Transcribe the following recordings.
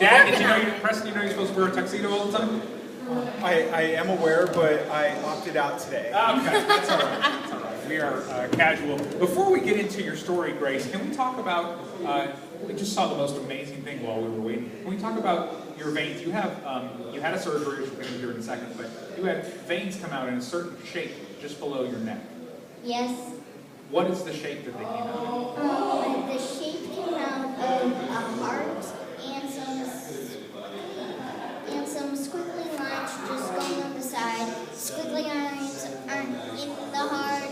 Dad, Preston, you're supposed to wear a tuxedo all the time? I am aware, but I opted out today. Okay, that's all right. That's all right. We are casual. Before we get into your story, Grace, can we talk about, we just saw the most amazing thing while we were waiting. Can we talk about your veins? You have, you had a surgery, which we're going to hear in a second, but you had veins come out in a certain shape just below your neck. Yes. What is the shape that they came out in? The shape came out of a heart and some squiggly lines just going on the side. Squiggly lines aren't in the heart,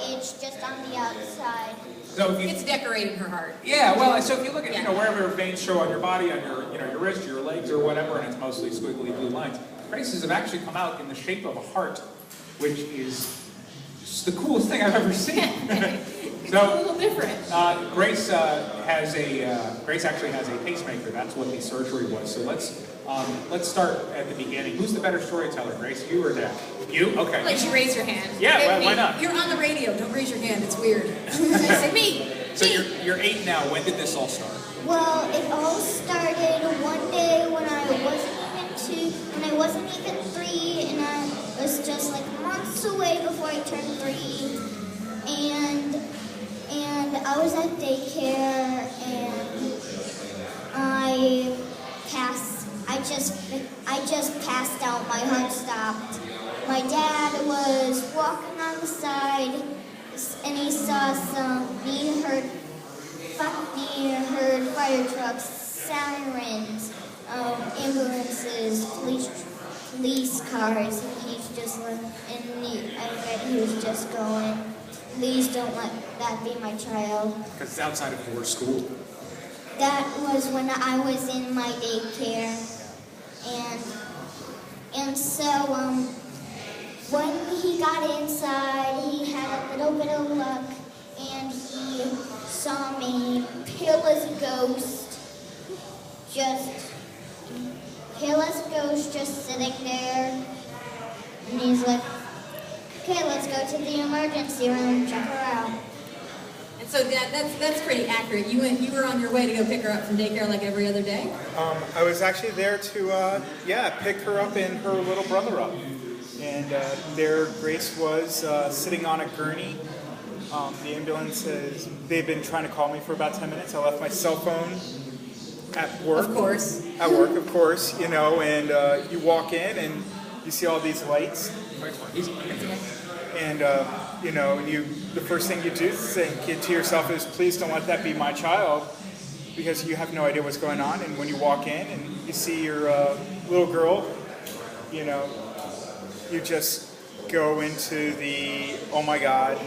it's just on the outside. So if It's decorating her heart. Yeah, well, so if you look at, wherever veins show on your body, on your, your wrist, your legs, or whatever, and it's mostly squiggly blue lines, Grace's have actually come out in the shape of a heart, which is just the coolest thing I've ever seen. It's a little different. Grace Grace actually has a pacemaker. That's what the surgery was. So let's start at the beginning. Who's the better storyteller, Grace? You or Dad? You? Okay. Let you raise your hand. Yeah, why not? You're on the radio. Don't raise your hand. It's weird. Say me. So you're 8 now. When did this all start? Well, it all started one day when I wasn't even 3, and I was just like months away before I turned 3, and I was at daycare, and I just passed out. My heart stopped. My dad was walking on the side, and he heard fire trucks, sirens, ambulances, police cars, and he's just like, I bet he was just going, please don't let that be my child. Because it's outside of your school. That was when I was in my daycare, and so when he got inside, he had a little bit of luck, and he saw me pale as a ghost, just sitting there, and he's like, okay, let's go to the emergency room, check her out. And so, Dad, that's pretty accurate. You were on your way to go pick her up from daycare like every other day? I was actually there to, pick her up and her little brother up. And there Grace was sitting on a gurney. The ambulance they've been trying to call me for about 10 minutes. I left my cell phone at work. Of course. At work, of course, and you walk in and you see all these lights. And, the first thing you do is think to yourself is, please don't let that be my child, because you have no idea what's going on. And when you walk in and you see your little girl, you just go into the, oh my God,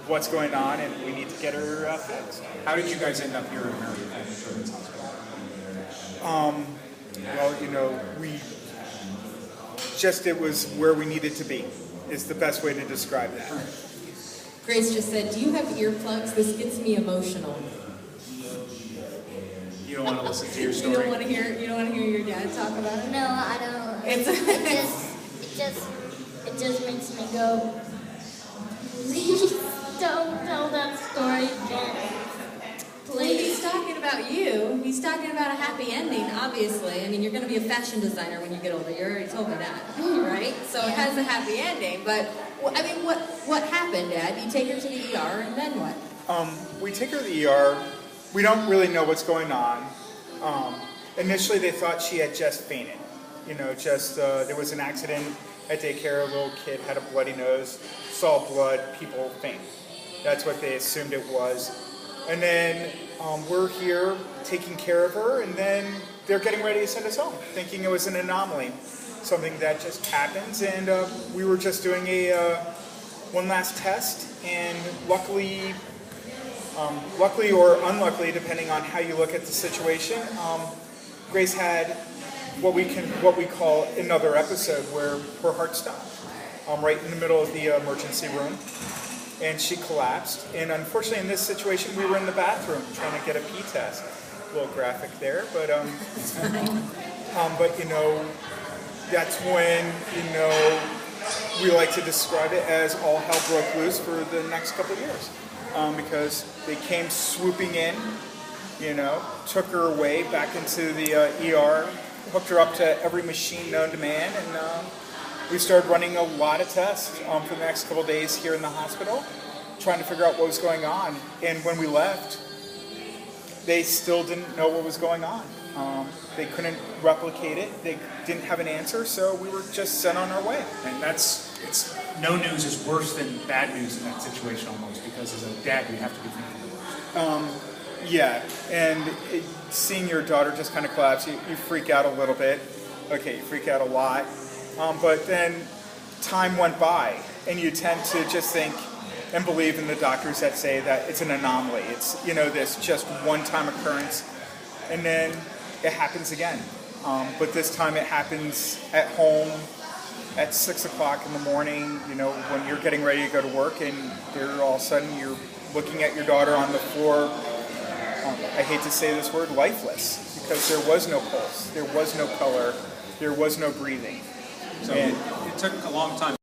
what's going on, and we need to get her fixed. How did you guys end up here in American Family Children's Hospital? It was where we needed to be, is the best way to describe that. Grace just said, do you have earplugs? This gets me emotional. You don't want to listen to your story? You don't want to hear your dad talk about it? No, I don't. It just makes me go, please don't tell that story again. Well, he's talking about you. He's talking about a happy ending, obviously. I mean, you're going to be a fashion designer when you get older. You already told me that, right? So it has a happy ending. But, I mean, what happened, Dad? You take her to the ER, and then what? We take her to the ER. We don't really know what's going on. Initially, they thought she had just fainted. There was an accident at daycare. A little kid had a bloody nose, saw blood, people faint. That's what they assumed it was. And then we're here taking care of her, and then they're getting ready to send us home, thinking it was an anomaly, something that just happens. And we were just doing one last test, and luckily or unluckily, depending on how you look at the situation, Grace had what we call another episode, where her heart stopped, right in the middle of the emergency room. And she collapsed. And unfortunately, in this situation, we were in the bathroom trying to get a pee test. A little graphic there, but that's when we like to describe it as all hell broke loose for the next couple of years, because they came swooping in You know, took her away back into the ER, hooked her up to every machine known to man, and we started running a lot of tests for the next couple of days here in the hospital, trying to figure out what was going on. And when we left, they still didn't know what was going on. They couldn't replicate it. They didn't have an answer, so we were just sent on our way. And it's no news is worse than bad news in that situation almost, because as a dad, you have to be thinking the worst. Yeah, and seeing your daughter just kind of collapse, you freak out a little bit. Okay, you freak out a lot. But then time went by, and you tend to just think and believe in the doctors that say that it's an anomaly. It's, you know, this just one-time occurrence, and then it happens again. But this time it happens at home at 6 o'clock in the morning, you know, when you're getting ready to go to work, and there all of a sudden you're looking at your daughter on the floor, I hate to say this word, lifeless, because there was no pulse, there was no color, there was no breathing. So it took a long time.